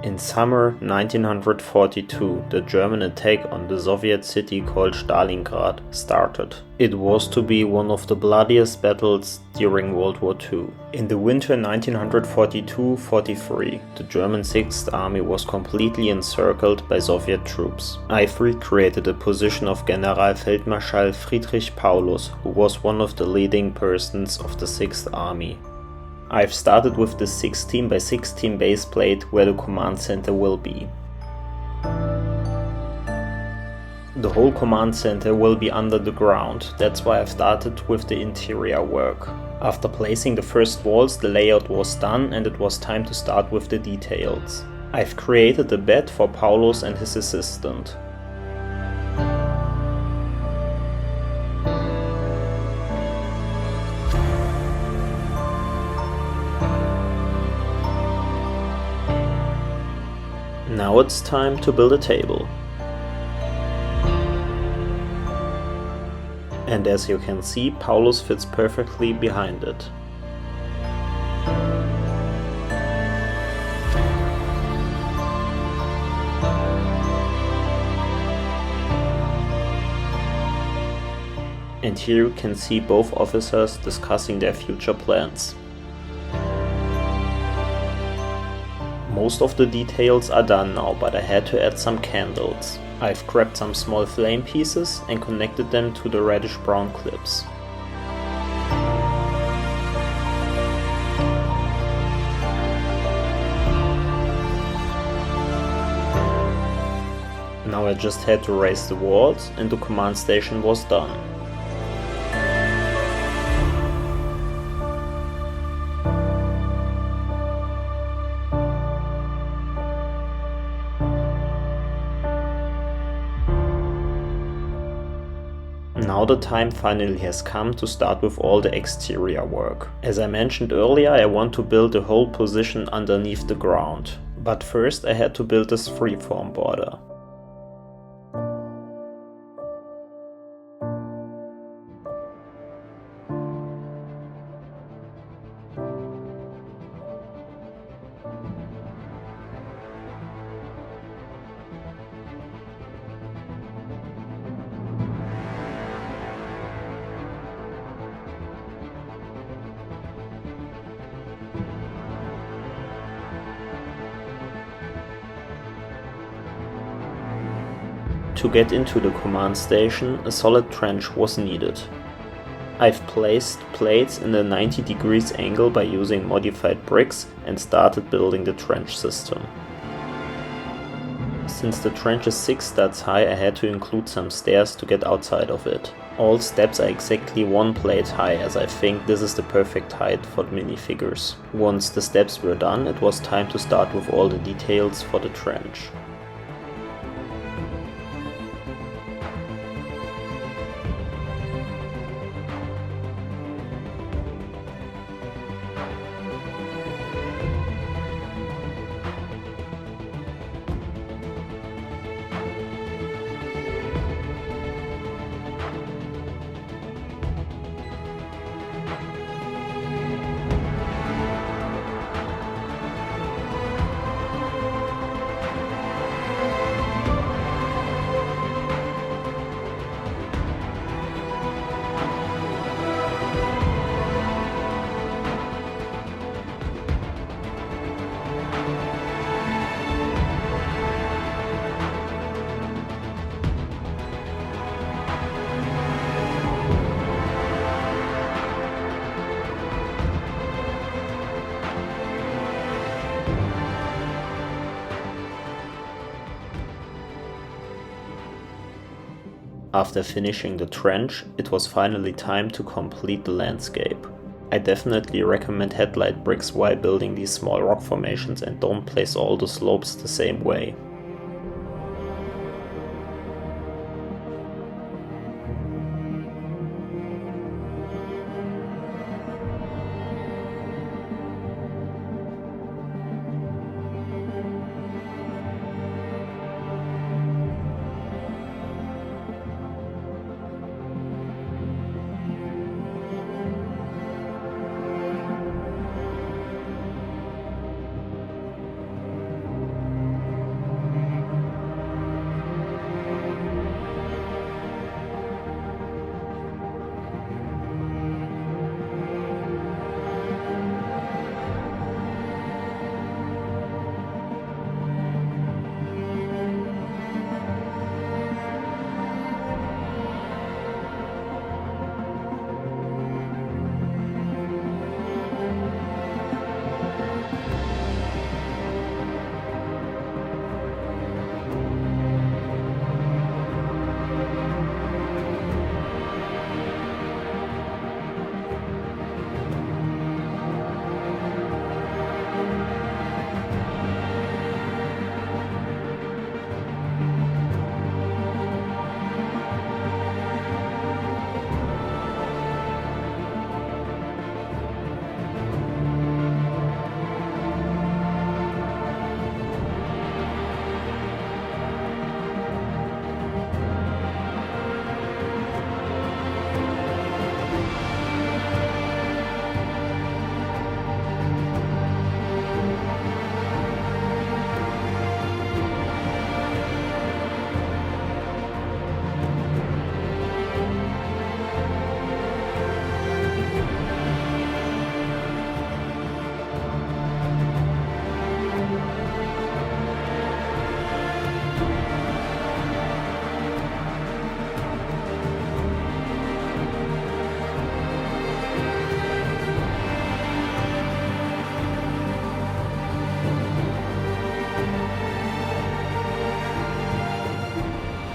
In summer 1942, the German attack on the Soviet city called Stalingrad started. It was to be one of the bloodiest battles during World War II. In the winter 1942-43, the German 6th Army was completely encircled by Soviet troops. I've recreated the position of Generalfeldmarschall Friedrich Paulus, who was one of the leading persons of the 6th Army. I've started with the 16 by 16 base plate where the command center will be. The whole command center will be under the ground, that's why I've started with the interior work. After placing the first walls, the layout was done and it was time to start with the details. I've created a bed for Paulus and his assistant. Now it's time to build a table. And as you can see, Paulus fits perfectly behind it. And here you can see both officers discussing their future plans. Most of the details are done now, but I had to add some candles. I've grabbed some small flame pieces and connected them to the reddish-brown clips. Now I just had to raise the walls and the command station was done. Now the time finally has come to start with all the exterior work. As I mentioned earlier, I want to build a whole position underneath the ground. But first I had to build this freeform border. To get into the command station, a solid trench was needed. I've placed plates in a 90 degrees angle by using modified bricks and started building the trench system. Since the trench is 6 studs high, I had to include some stairs to get outside of it. All steps are exactly 1 plate high, as I think this is the perfect height for the minifigures. Once the steps were done, it was time to start with all the details for the trench. After finishing the trench, it was finally time to complete the landscape. I definitely recommend headlight bricks while building these small rock formations and don't place all the slopes the same way.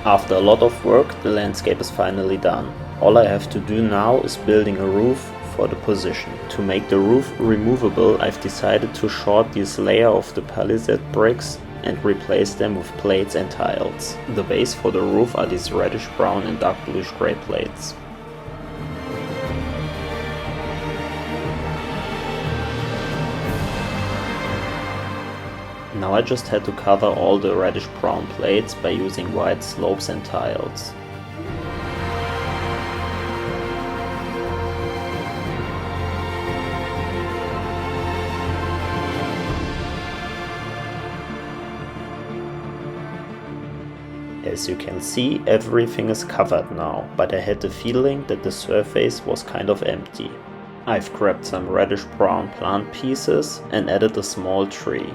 After a lot of work, the landscape is finally done. All I have to do now is building a roof for the position. To make the roof removable, I've decided to short this layer of the palisade bricks and replace them with plates and tiles. The base for the roof are these reddish brown and dark bluish gray plates. Now I just had to cover all the reddish brown plates by using white slopes and tiles. As you can see, everything is covered now, but I had the feeling that the surface was kind of empty. I've grabbed some reddish brown plant pieces and added a small tree.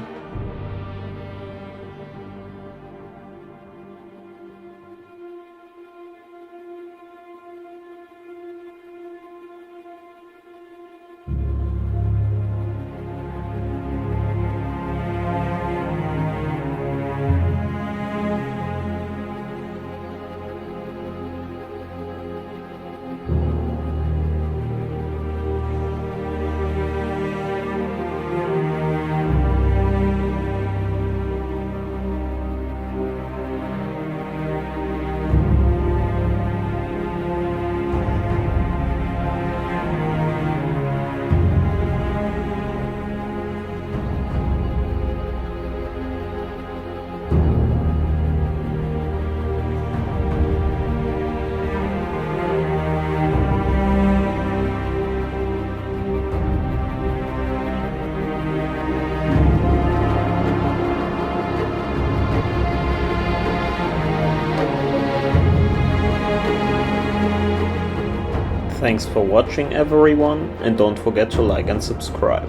Thanks for watching everyone, and don't forget to like and subscribe.